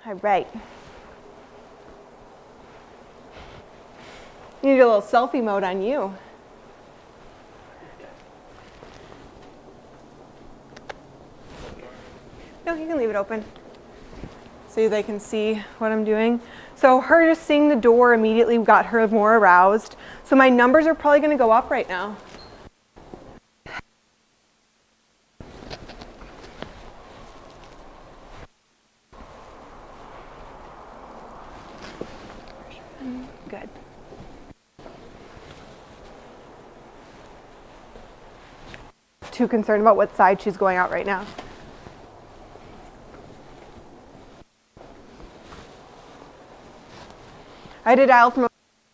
All right. You need a little selfie mode on you. No, you can leave it open so they can see what I'm doing. So her just seeing the door immediately got her more aroused. So my numbers are probably going to go up right now. Good. Too concerned about what side she's going out right now. I did dial from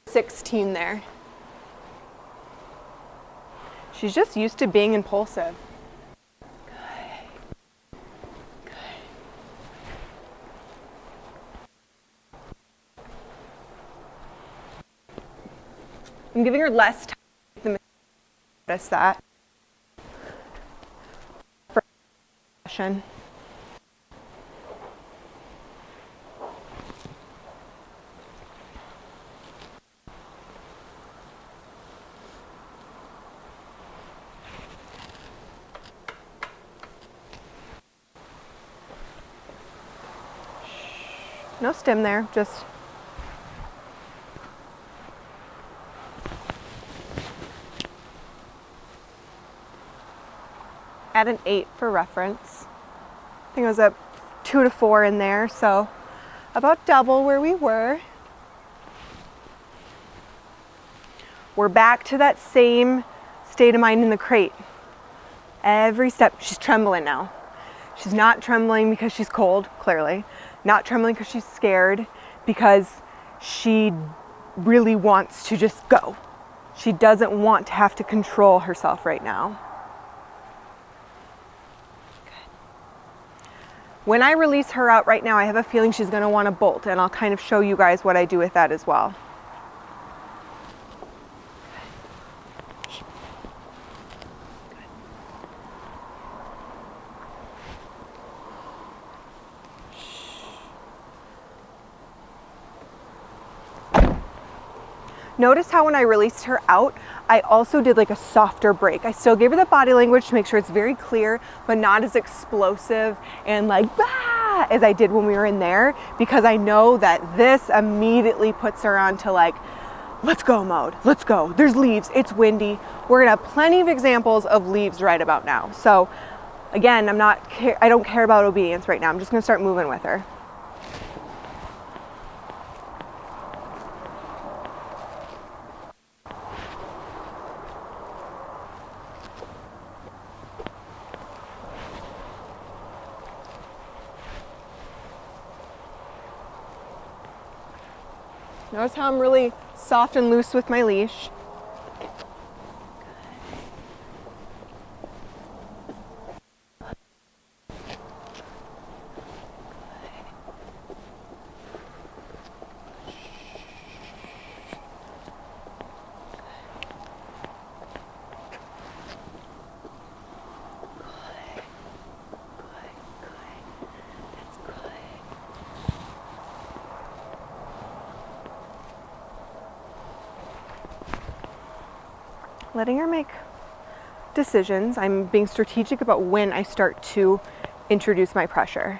16 there. She's just used to being impulsive. Good. Good. I'm giving her less time to notice that. No stim there, just at an 8 for reference. I think it was a 2 to 4 in there, so about double where we were. We're back to that same state of mind in the crate. Every step, she's trembling now. She's not trembling because she's cold, clearly. Not trembling because she's scared, because she really wants to just go. She doesn't want to have to control herself right now. When I release her out right now, I have a feeling she's going to want to bolt, and I'll kind of show you guys what I do with that as well. Notice how when I released her out, I also did like a softer break. I still gave her the body language to make sure it's very clear, but not as explosive and like, bah, as I did when we were in there, because I know that this immediately puts her onto like, let's go mode, let's go. There's leaves, it's windy. We're gonna have plenty of examples of leaves right about now. So again, I don't care about obedience right now. I'm just gonna start moving with her. Notice how I'm really soft and loose with my leash. Letting her make decisions. I'm being strategic about when I start to introduce my pressure.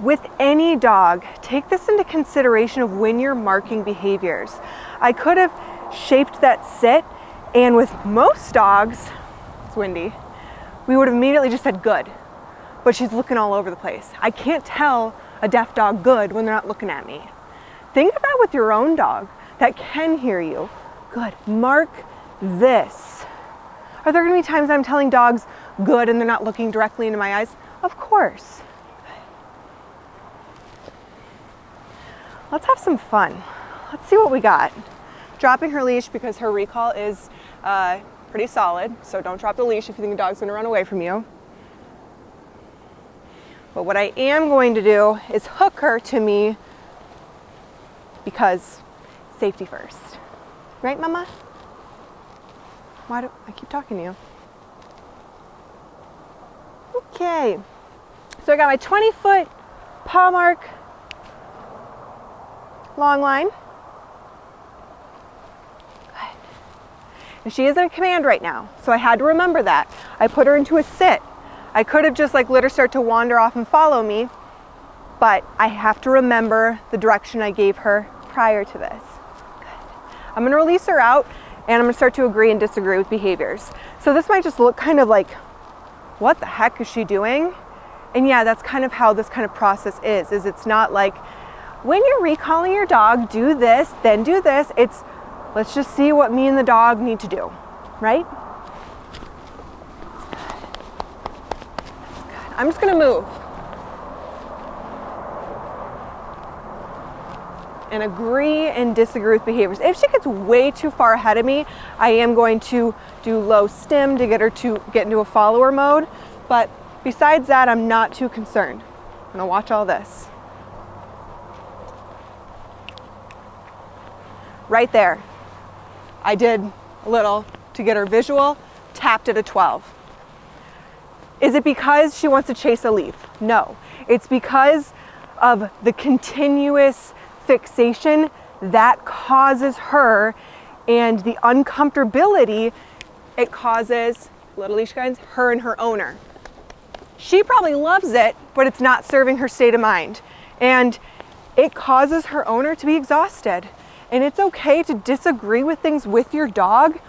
With any dog, take this into consideration of when you're marking behaviors. I could have shaped that sit, and with most dogs, it's windy, we would have immediately just said good, but she's looking all over the place. I can't tell a deaf dog good when they're not looking at me. Think of that with your own dog that can hear you. Good, mark this. Are there gonna be times I'm telling dogs good and they're not looking directly into my eyes? Of course. Let's have some fun. Let's see what we got. Dropping her leash because her recall is pretty solid, so don't drop the leash if you think the dog's gonna run away from you. But what I am going to do is hook her to me because safety first. Right, Mama? Why do I keep talking to you? Okay, so I got my 20-foot paw mark long line. And she is in command right now, so I had to remember that. I put her into a sit. I could have just like let her start to wander off and follow me, but I have to remember the direction I gave her prior to this. Good. I'm gonna release her out and I'm gonna start to agree and disagree with behaviors. So this might just look kind of like, what the heck is she doing? And yeah, that's kind of how this kind of process is it's not like, when you're recalling your dog, do this, then do this. It's, let's just see what me and the dog need to do, right? I'm just gonna move and agree and disagree with behaviors. If she gets way too far ahead of me, I am going to do low stim to get her to get into a follower mode. But besides that, I'm not too concerned. I'm gonna watch all this. Right there, I did a little to get her visual, tapped at a 12. Is it because she wants to chase a leaf? No, it's because of the continuous fixation that causes her and the uncomfortability it causes, little leash guides, her and her owner. She probably loves it, but it's not serving her state of mind. And it causes her owner to be exhausted. And it's okay to disagree with things with your dog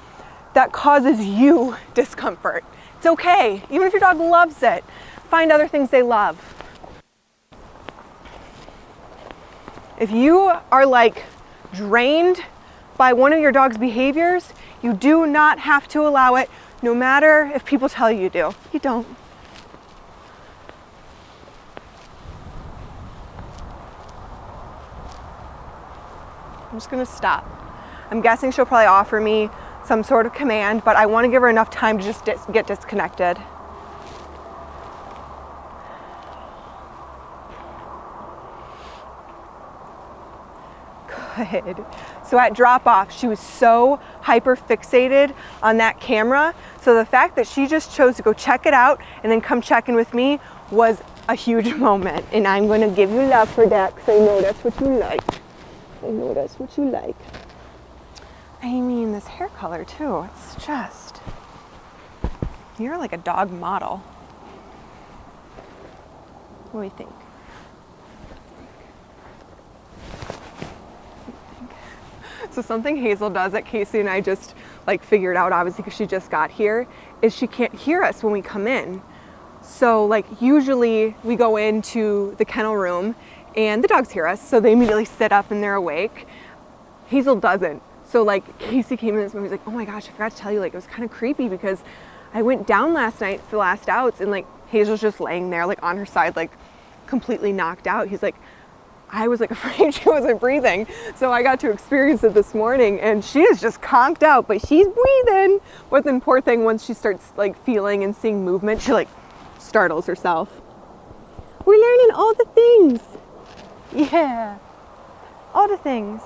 that causes you discomfort. It's okay, even if your dog loves it. Find other things they love. If you are like drained by one of your dog's behaviors, you do not have to allow it, no matter if people tell you do. You don't. I'm just gonna stop. I'm guessing she'll probably offer me some sort of command, but I want to give her enough time to just get disconnected. Good. So at drop off, she was so hyper fixated on that camera. So the fact that she just chose to go check it out and then come check in with me was a huge moment. And I'm going to give you love for that because I know that's what you like. I know that's what you like. I mean, this hair color too, it's just, you're like a dog model. What do you think? So something Hazel does that Casey and I just like figured out, obviously because she just got here, is she can't hear us when we come in. So like usually we go into the kennel room and the dogs hear us, so they immediately sit up and they're awake. Hazel doesn't. So like Casey came in this morning, he's like, oh my gosh, I forgot to tell you, like it was kind of creepy because I went down last night for the last outs and like Hazel's just laying there like on her side, like completely knocked out. He's like, I was like afraid she wasn't breathing. So I got to experience it this morning and she is just conked out, but she's breathing. But then poor thing, once she starts like feeling and seeing movement, she like startles herself. We're learning all the things. Yeah, all the things.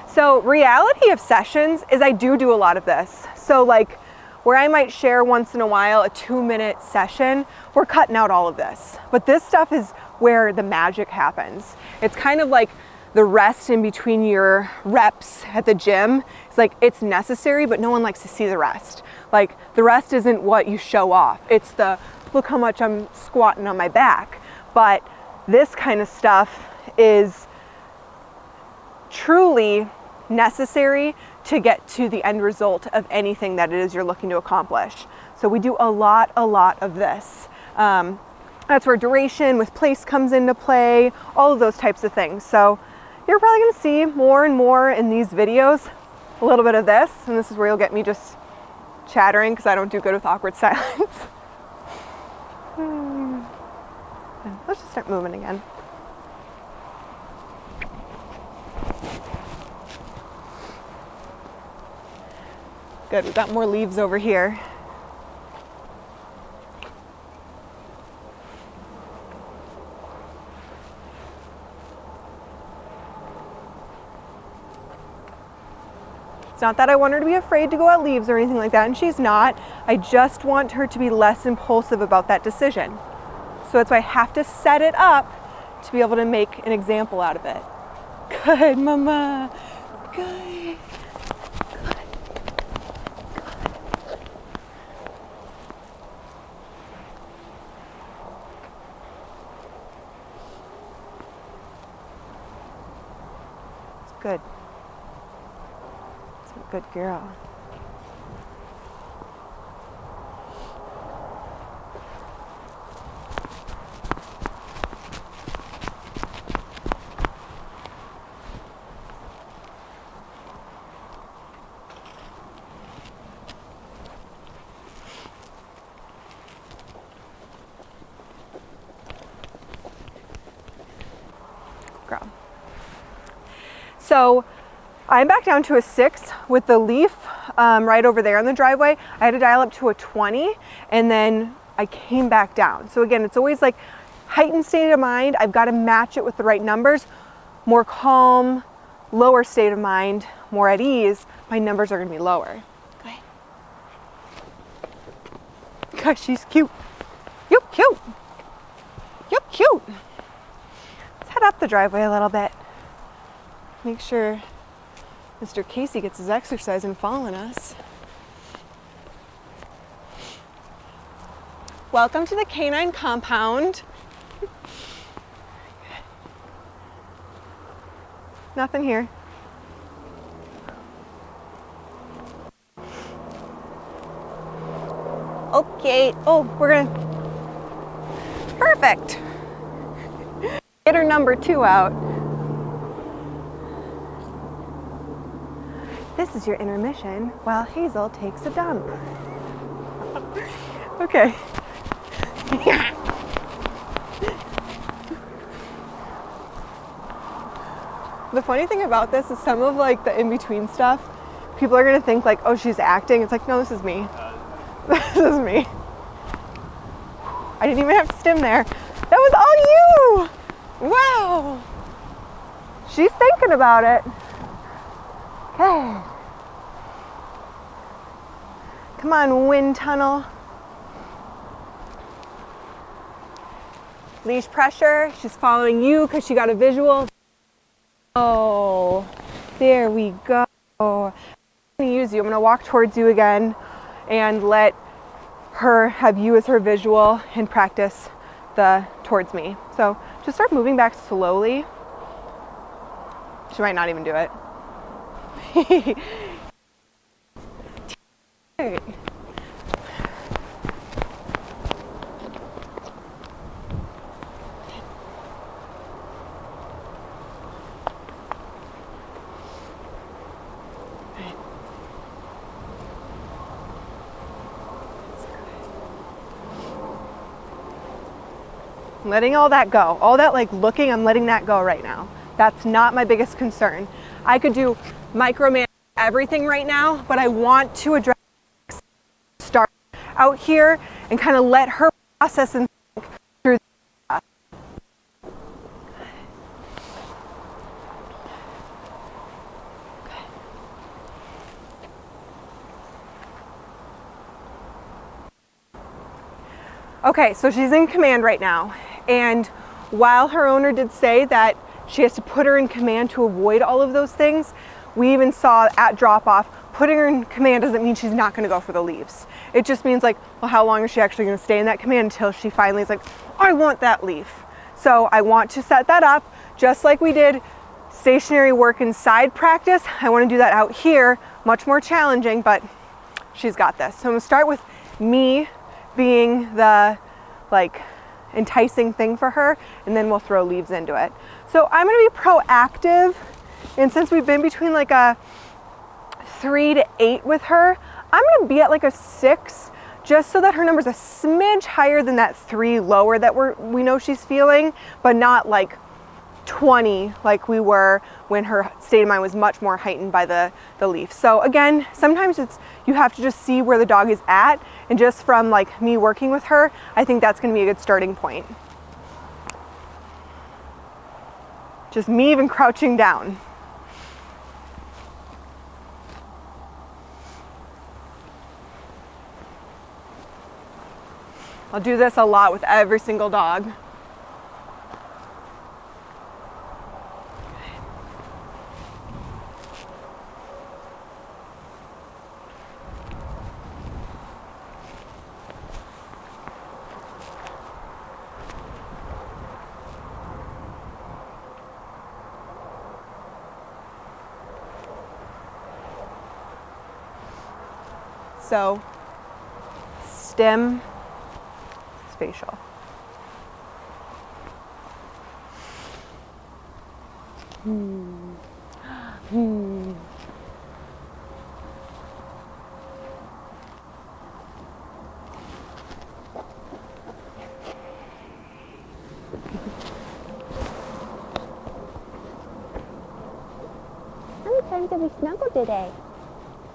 So reality of sessions is I do a lot of this. So like where I might share once in a while a 2-minute session, we're cutting out all of this. But this stuff is where the magic happens. It's kind of like the rest in between your reps at the gym. It's like it's necessary, but no one likes to see the rest. Like the rest isn't what you show off. It's the look how much I'm squatting on my back. But this kind of stuff is truly necessary to get to the end result of anything that it is you're looking to accomplish. So we do a lot of this. That's where duration with place comes into play, all of those types of things. So you're probably gonna see more and more in these videos, a little bit of this, and this is where you'll get me just chattering because I don't do good with awkward silence. Let's just start moving again. Good, we've got more leaves over here. It's not that I want her to be afraid to go at leaves or anything like that, and she's not. I just want her to be less impulsive about that decision. So that's why I have to set it up to be able to make an example out of it. Good, mama. Good. It's good. It's a good girl. Girl. So I'm back down to a 6 with the leaf right over there in the driveway. I had to dial up to a 20 and then I came back down. So again, it's always like heightened state of mind. I've got to match it with the right numbers. More calm, lower state of mind, more at ease, my numbers are going to be lower. Okay. Gosh, she's cute. You're cute. You're cute. Let's head up the driveway a little bit. Make sure Mr. Casey gets his exercise and following us. Welcome to the K9 compound. Nothing here. Okay. Oh, we're gonna. Perfect. Get her number 2 out. This is your intermission while Hazel takes a dump. Okay. The funny thing about this is some of like the in-between stuff, people are gonna think like, oh, she's acting. It's like, no, this is me. This is me. I didn't even have to stim there. That was all you! Wow. She's thinking about it. Okay. Come on, wind tunnel. Leash pressure. She's following you because she got a visual. Oh, there we go. I'm going to use you. I'm going to walk towards you again and let her have you as her visual and practice the towards me. So just start moving back slowly. She might not even do it. Right. I'm letting all that go. All that like looking, I'm letting that go right now. That's not my biggest concern. I could do micromanage everything right now, but I want to address start out here and kind of let her process and think through that. Okay, so she's in command right now. And while her owner did say that she has to put her in command to avoid all of those things, we even saw at drop off, putting her in command doesn't mean she's not gonna go for the leaves. It just means like, well, how long is she actually gonna stay in that command until she finally is like, I want that leaf. So I want to set that up just like we did stationary work inside practice. I wanna do that out here, much more challenging, but she's got this. So I'm gonna start with me being the like enticing thing for her, and then we'll throw leaves into it. So I'm gonna be proactive, and since we've been between like a 3 to 8 with her, I'm gonna be at like a 6, just so that her number's a smidge higher than that 3 lower that we know she's feeling, but not like 20 like we were when her state of mind was much more heightened by the leaf. So again, sometimes you have to just see where the dog is at, and just from like me working with her, I think that's going to be a good starting point. Just me even crouching down. I'll do this a lot with every single dog. So, stem, spatial. How many times have we snuggled today?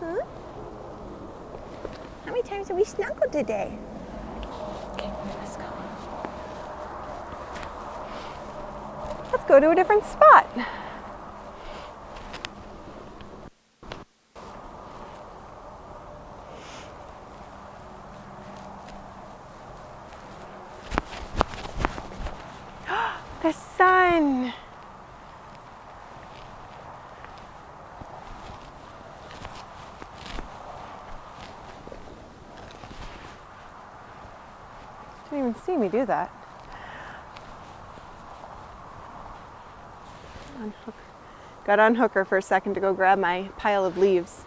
Huh? How many times have we snuggled today? Okay, let's go. Let's go to a different spot. The sun. Didn't even see me do that. Got to unhook her for a second to go grab my pile of leaves.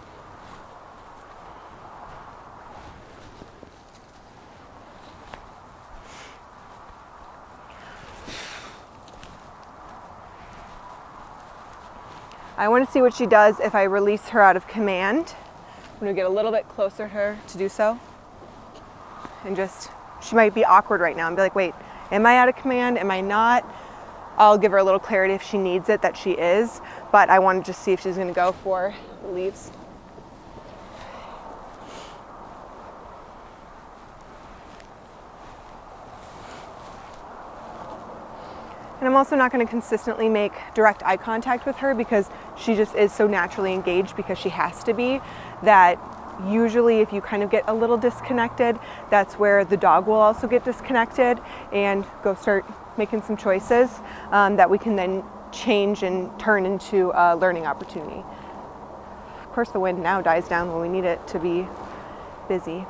I want to see what she does if I release her out of command. I'm going to get a little bit closer to her to do so. And just, she might be awkward right now and be like, wait, am I out of command? Am I not? I'll give her a little clarity if she needs it that she is, but I want to just see if she's going to go for the leaves. And I'm also not going to consistently make direct eye contact with her because she just is so naturally engaged because she has to be, that usually if you kind of get a little disconnected, that's where the dog will also get disconnected and go start making some choices that we can then change and turn into a learning opportunity. Of course, the wind now dies down when we need it to be busy.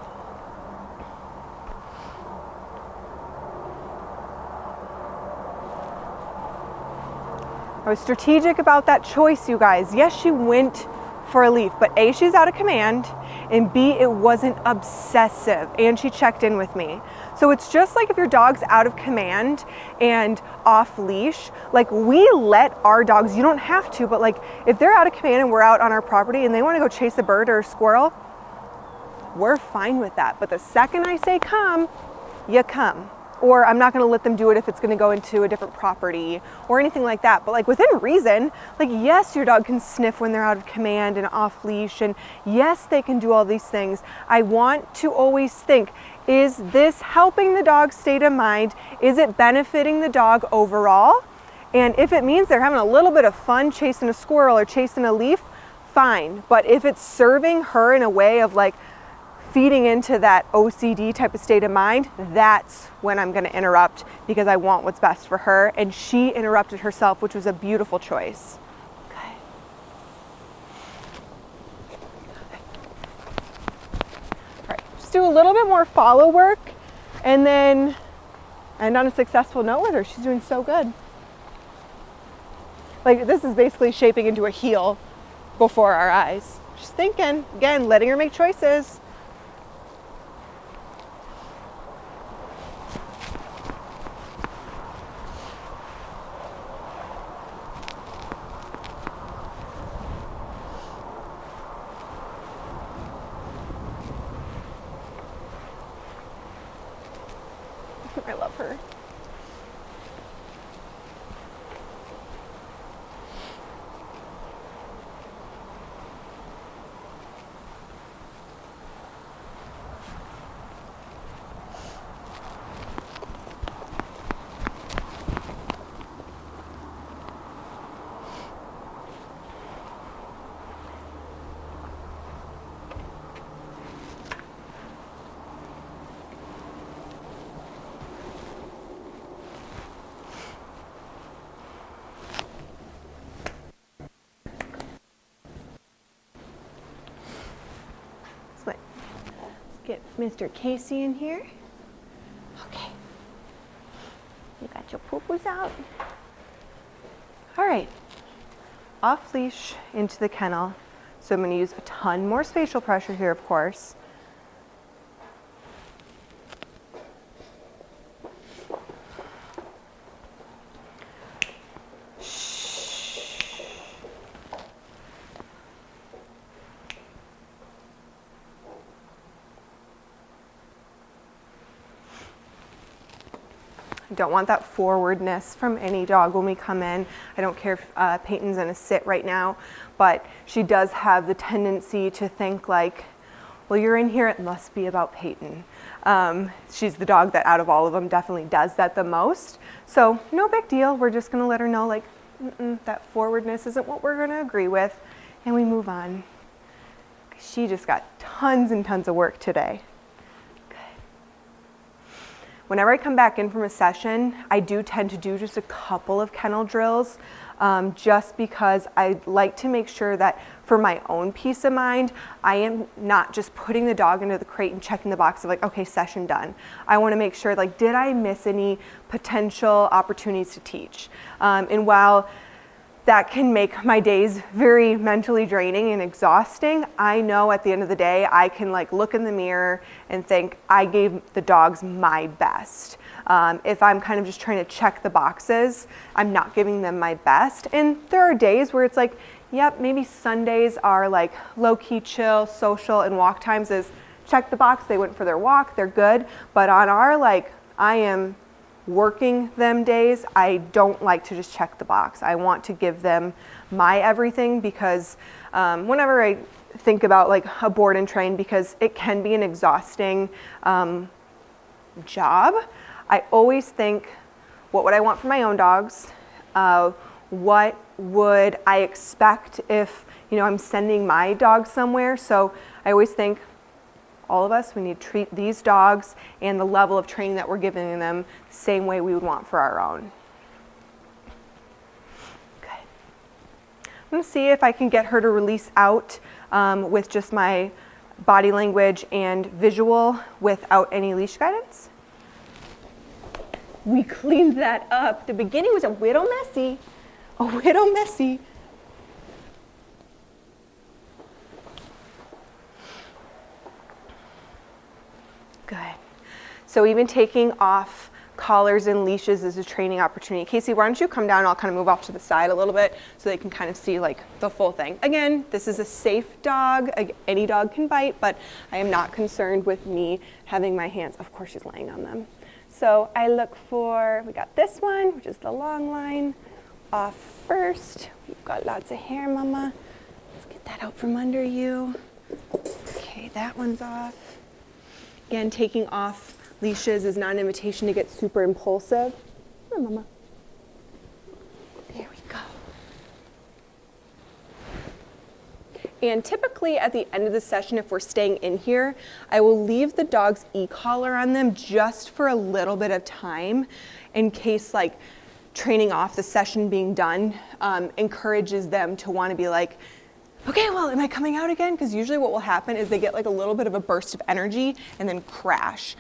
I was strategic about that choice, you guys. Yes, she went for a leaf, but A, she's out of command, and B, it wasn't obsessive, and she checked in with me. So it's just like if your dog's out of command and off leash, like we let our dogs, you don't have to, but like if they're out of command and we're out on our property and they want to go chase a bird or a squirrel, we're fine with that. But the second I say come, you come. Or I'm not going to let them do it if it's going to go into a different property or anything like that. But like within reason, like yes, your dog can sniff when they're out of command and off leash, and yes, they can do all these things. I want to always think, is this helping the dog's state of mind? Is it benefiting the dog overall? And if it means they're having a little bit of fun chasing a squirrel or chasing a leaf, fine. But if it's serving her in a way of like feeding into that OCD type of state of mind, that's when I'm going to interrupt because I want what's best for her. And she interrupted herself, which was a beautiful choice. Okay. All right, just do a little bit more follow work and then end on a successful note with her. She's doing so good. Like this is basically shaping into a heel before our eyes. She's thinking, again, letting her make choices. I love her. Let's get Mr. Casey in here. Okay. You got your poo-poos out. All right. Off leash into the kennel. So I'm going to use a ton more spatial pressure here, of course. I don't want that forwardness from any dog when we come in. I don't care if Peyton's in a sit right now, but she does have the tendency to think like, well, you're in here, it must be about Peyton. She's the dog that out of all of them definitely does that the most. So no big deal. We're just gonna let her know like, that forwardness isn't what we're gonna agree with, and we move on. She just got tons and tons of work today. Whenever I come back in from a session, I do tend to do just a couple of kennel drills, just because I like to make sure that for my own peace of mind, I am not just putting the dog into the crate and checking the box of like, okay, session done. I want to make sure like, did I miss any potential opportunities to teach? And while that can make my days very mentally draining and exhausting, I know at the end of the day, I can like look in the mirror and think I gave the dogs my best. If I'm kind of just trying to check the boxes, I'm not giving them my best. And there are days where it's like, yep, maybe Sundays are like low-key chill, social, and walk times is check the box, they went for their walk, they're good. But on our like, I am working them days, I don't like to just check the box. I want to give them my everything, because whenever I think about like a board and train, because it can be an exhausting job, I always think, what would I want for my own dogs? What would I expect if, you know, I'm sending my dog somewhere? So I always think, all of us, we need to treat these dogs and the level of training that we're giving them the same way we would want for our own. Good. I'm going to see if I can get her to release out with just my body language and visual without any leash guidance. We cleaned that up. The beginning was a little messy. A little messy. Good. So even taking off collars and leashes is a training opportunity. Casey, why don't you come down? I'll kind of move off to the side a little bit so they can kind of see like the full thing. Again, this is a safe dog. Any dog can bite, but I am not concerned with me having my hands. Of course, she's laying on them. So I look for, we got this one, which is the long line, off first. We've got lots of hair, Mama. Let's get that out from under you. Okay, that one's off. Again, taking off leashes is not an invitation to get super impulsive. Come on, Mama. There we go. And typically at the end of the session, if we're staying in here, I will leave the dog's e-collar on them just for a little bit of time in case like training off the session being done encourages them to want to be like, okay, well, am I coming out again? Because usually what will happen is they get like a little bit of a burst of energy and then crash.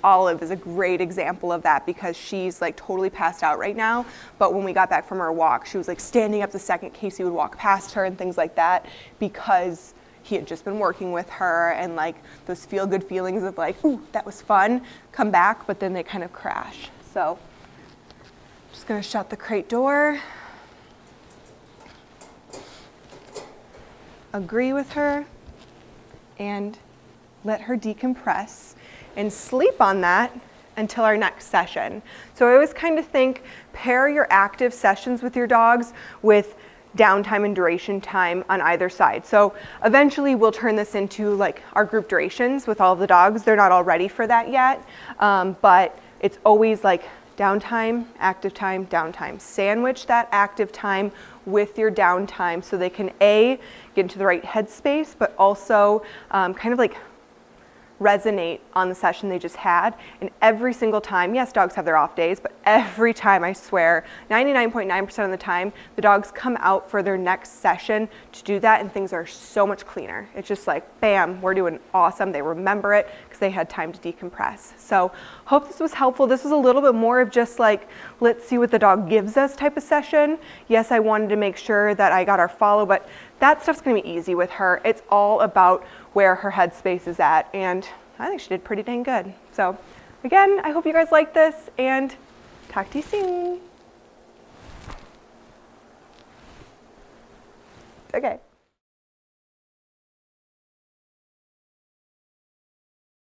Olive is a great example of that because she's like totally passed out right now. But when we got back from our walk, she was like standing up the second Casey would walk past her and things like that because he had just been working with her, and like those feel good feelings of like, ooh, that was fun, come back, but then they kind of crash. So just gonna shut the crate door. Agree with her and let her decompress and sleep on that until our next session. So I always kind of think pair your active sessions with your dogs with downtime and duration time on either side. So eventually we'll turn this into like our group durations with all the dogs. They're not all ready for that yet, but it's always like downtime, active time, downtime. Sandwich that active time with your downtime so they can A, get into the right headspace, but also kind of like resonate on the session they just had. And every single time, yes, dogs have their off days, but every time, I swear, 99.9% of the time, the dogs come out for their next session to do that, and things are so much cleaner. It's just like, bam, we're doing awesome. They remember it because they had time to decompress. So hope this was helpful. This was a little bit more of just like, let's see what the dog gives us type of session. Yes, I wanted to make sure that I got our follow, but that stuff's gonna be easy with her. It's all about where her headspace is at, and I think she did pretty dang good. So again, I hope you guys like this, and talk to you soon. Okay.